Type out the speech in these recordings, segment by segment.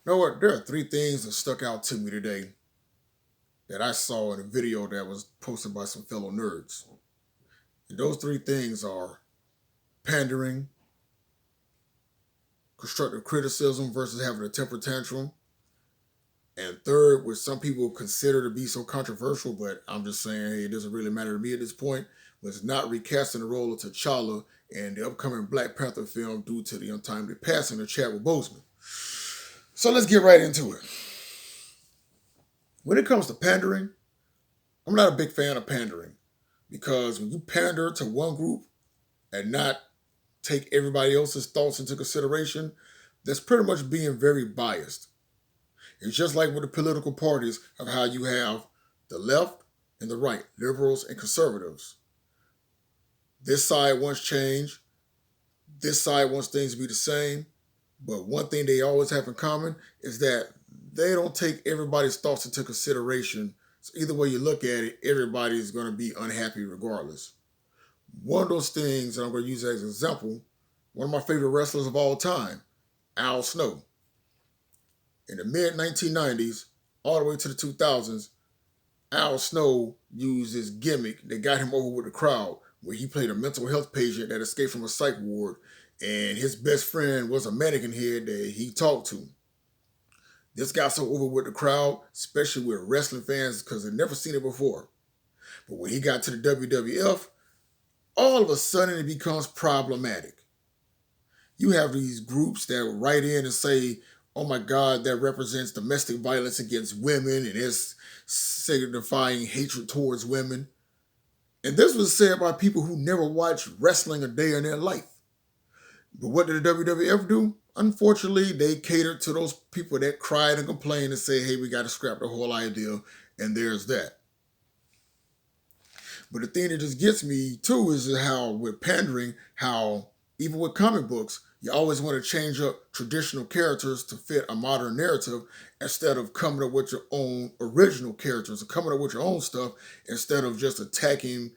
You know what? There are three things that stuck out to me today that I saw in a video that was posted by some fellow nerds. And those three things are pandering, constructive criticism versus having a temper tantrum, and third, which some people consider to be so controversial, but I'm just saying, hey, it doesn't really matter to me at this point, was not recasting the role of T'Challa in the upcoming Black Panther film due to the untimely passing of Chadwick Boseman. So let's get right into it. When it comes to pandering, I'm not a big fan of pandering because when you pander to one group and not take everybody else's thoughts into consideration, that's pretty much being very biased. It's just like with the political parties of how you have the left and the right, liberals and conservatives. This side wants change, this side wants things to be the same, but one thing they always have in common is that they don't take everybody's thoughts into consideration. So either way you look at it, everybody's going to be unhappy regardless. One of those things, and I'm going to use as an example, one of my favorite wrestlers of all time, Al Snow. In the mid 1990s, all the way to the 2000s, Al Snow used this gimmick that got him over with the crowd, where he played a mental health patient that escaped from a psych ward, and his best friend was a mannequin head that he talked to. This got so over with the crowd, especially with wrestling fans, because they'd never seen it before. But when he got to the WWF, all of a sudden it becomes problematic. You have these groups that write in and say, oh my God, that represents domestic violence against women and it's signifying hatred towards women. And this was said by people who never watched wrestling a day in their life. But what did the WWF do? Unfortunately, they catered to those people that cried and complained and said, hey, we got to scrap the whole idea, and there's that. But the thing that just gets me too is how with pandering, how even with comic books, you always want to change up traditional characters to fit a modern narrative instead of coming up with your own original characters or coming up with your own stuff instead of just attacking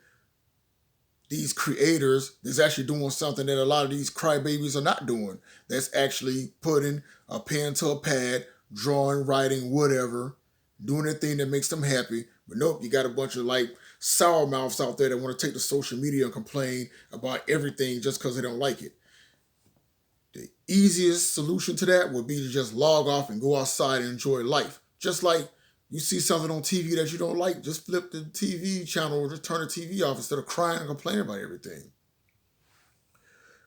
these creators that's actually doing something that a lot of these crybabies are not doing. That's actually putting a pen to a pad, drawing, writing, whatever, doing the thing that makes them happy. But nope, you got a bunch of like sour mouths out there that want to take to social media and complain about everything just because they don't like it. The easiest solution to that would be to just log off and go outside and enjoy life. Just like you see something on TV that you don't like, just flip the TV channel or just turn the TV off instead of crying and complaining about everything.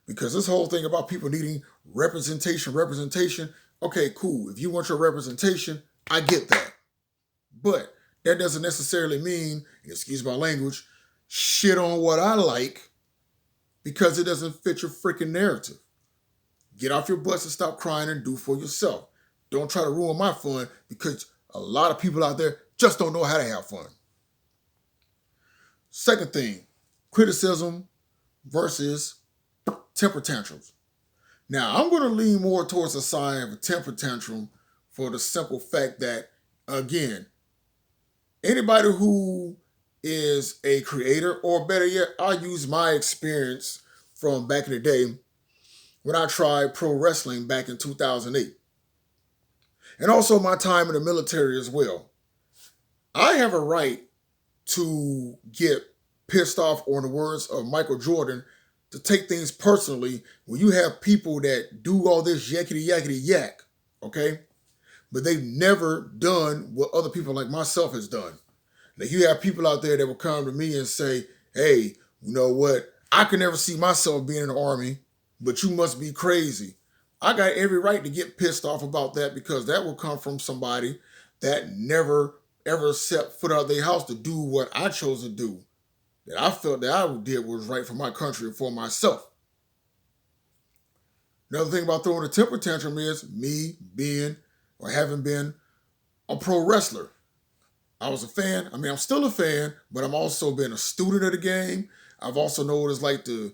Because this whole thing about people needing representation, okay, cool. If you want your representation, I get that. But that doesn't necessarily mean, excuse my language, shit on what I like because it doesn't fit your freaking narrative. Get off your butts and stop crying and do for yourself. Don't try to ruin my fun because a lot of people out there just don't know how to have fun. Second thing, criticism versus temper tantrums. Now, I'm going to lean more towards the side of a temper tantrum for the simple fact that, again, anybody who is a creator, or better yet, I'll use my experience from back in the day when I tried pro wrestling back in 2008. And also my time in the military as well. I have a right to get pissed off, or in the words of Michael Jordan, to take things personally when you have people that do all this yakety yakety yak, okay? But they've never done what other people like myself has done. Like you have people out there that will come to me and say, hey, you know what? I could never see myself being in the Army, but you must be crazy. I got every right to get pissed off about that because that will come from somebody that never ever set foot out of their house to do what I chose to do. That I felt that I did was right for my country and for myself. Another thing about throwing a temper tantrum is me being or having been a pro wrestler. I was a fan. I mean, I'm still a fan, but I'm also been a student of the game. I've also known what it's like to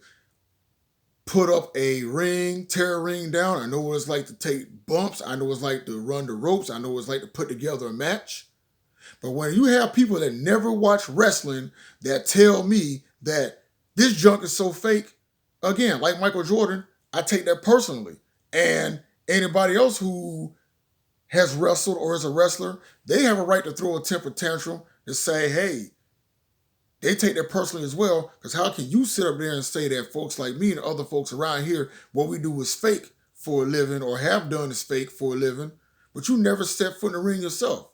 put up a ring, tear a ring down. I know what it's like to take bumps. I know what it's like to run the ropes. I know what it's like to put together a match. But when you have people that never watch wrestling that tell me that this junk is so fake, again, like Michael Jordan, I take that personally. And anybody else who has wrestled or is a wrestler, they have a right to throw a temper tantrum to say, hey, they take that personally as well. Because how can you sit up there and say that folks like me and other folks around here, what we do is fake for a living or have done is fake for a living, but you never step foot in the ring yourself.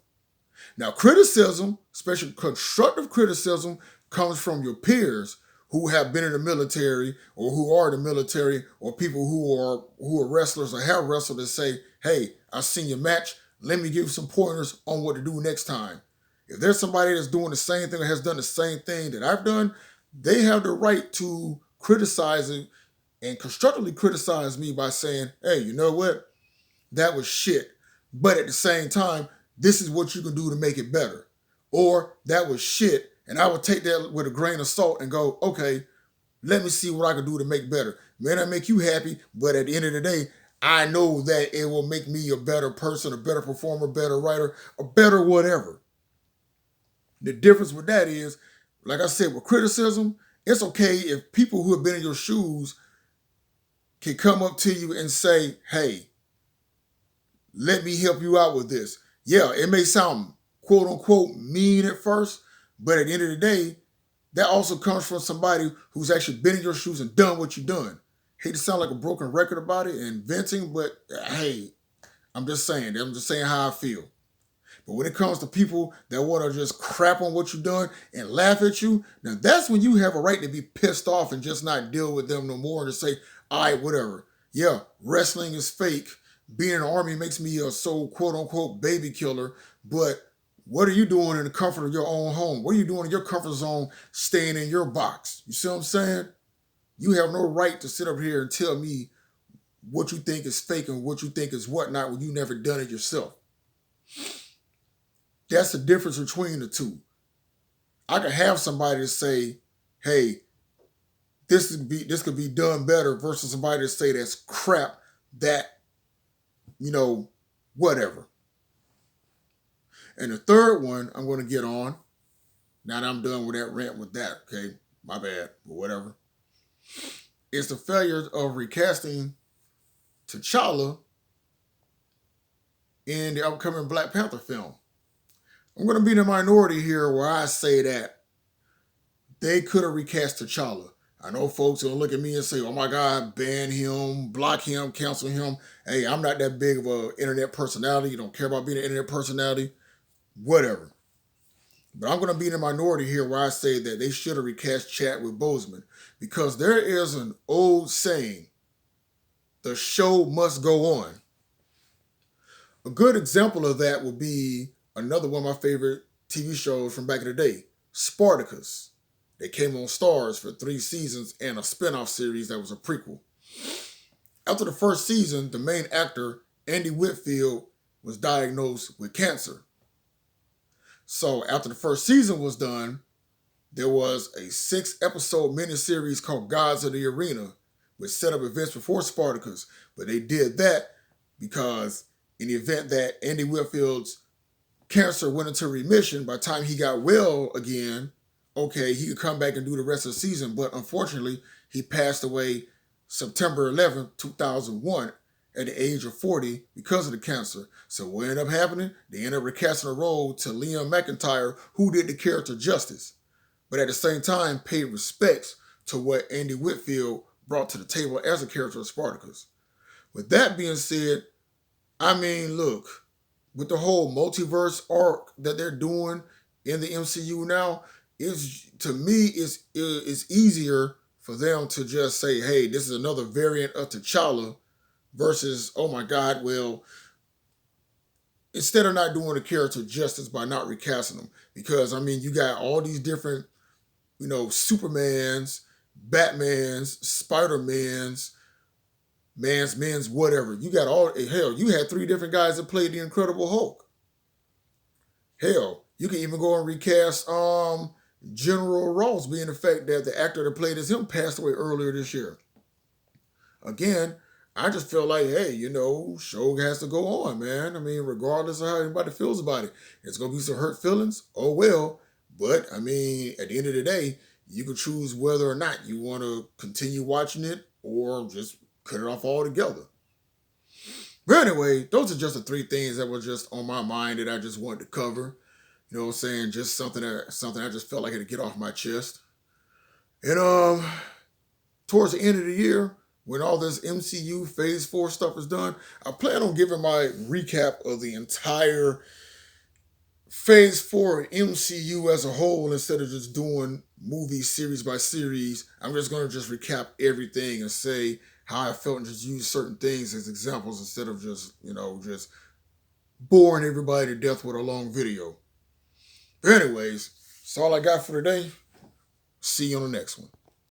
Now, criticism, especially constructive criticism, comes from your peers who have been in the military or who are in the military or people who are wrestlers or have wrestled and say, hey, I've seen your match. Let me give you some pointers on what to do next time. If there's somebody that's doing the same thing or has done the same thing that I've done, they have the right to criticize it and constructively criticize me by saying, hey, you know what? That was shit. But at the same time, this is what you can do to make it better. Or that was shit. And I would take that with a grain of salt and go, okay, let me see what I can do to make better. May not make you happy, but at the end of the day, I know that it will make me a better person, a better performer, better writer, a better whatever. The difference with that is, like I said, with criticism, it's okay if people who have been in your shoes can come up to you and say, hey, let me help you out with this. Yeah, it may sound quote unquote mean at first, but at the end of the day, that also comes from somebody who's actually been in your shoes and done what you've done. Hate to sound like a broken record about it and venting, but hey, I'm just saying how I feel. But when it comes to people that want to just crap on what you've done and laugh at you, now that's when you have a right to be pissed off and just not deal with them no more and to say, all right, whatever. Yeah, wrestling is fake. Being in the army makes me a so quote unquote baby killer, but what are you doing in the comfort of your own home? What are you doing in your comfort zone staying in your box? You see what I'm saying? You have no right to sit up here and tell me what you think is fake and what you think is whatnot when you never done it yourself. That's the difference between the two. I could have somebody to say, hey, this could be done better versus somebody to say that's crap, that, whatever. And the third one I'm going to get on, now that I'm done with that rant with that, okay, my bad, but whatever, is the failure of recasting T'Challa in the upcoming Black Panther film. I'm going to be in the minority here where I say that they could have recast T'Challa. I know folks will look at me and say, oh my God, ban him, block him, cancel him. Hey, I'm not that big of an internet personality. You don't care about being an internet personality. Whatever. But I'm going to be in the minority here where I say that they should have recast Chadwick Boseman because there is an old saying, the show must go on. A good example of that would be another one of my favorite TV shows from back in the day, Spartacus. They came on Starz for 3 seasons and a spinoff series that was a prequel. After the first season, the main actor, Andy Whitfield, was diagnosed with cancer. So after the first season was done, there was a 6-episode miniseries called Gods of the Arena, which set up events before Spartacus. But they did that because in the event that Andy Whitfield's cancer went into remission, by the time he got well again, okay, he could come back and do the rest of the season. But unfortunately, he passed away September 11th, 2001 at the age of 40 because of the cancer. So what ended up happening? They ended up recasting a role to Liam McIntyre, who did the character justice, but at the same time paid respects to what Andy Whitfield brought to the table as a character of Spartacus. With that being said, I mean, look, with the whole multiverse arc that they're doing in the MCU now, to me, it's easier for them to just say, hey, this is another variant of T'Challa versus, oh my God, well, instead of not doing the character justice by not recasting them. Because, I mean, you got all these different, Supermans, Batmans, Spider-Mans, men's, whatever. You got you had 3 different guys that played the Incredible Hulk. Hell, you can even go and recast General Ross, being the fact that the actor that played as him passed away earlier this year. Again, I just feel like, hey, show has to go on, man. I mean, regardless of how anybody feels about it, it's going to be some hurt feelings. Oh, well. But, I mean, at the end of the day, you can choose whether or not you want to continue watching it or just cut it off altogether. But anyway, those are just the three things that were just on my mind that I just wanted to cover. You know what I'm saying? Just something I just felt like I had to get off my chest. And towards the end of the year, when all this MCU Phase 4 stuff is done, I plan on giving my recap of the entire Phase 4 MCU as a whole instead of just doing movies series by series. I'm just going to just recap everything and say how I felt and just use certain things as examples instead of just, just boring everybody to death with a long video. But anyways, that's all I got for today. See you on the next one.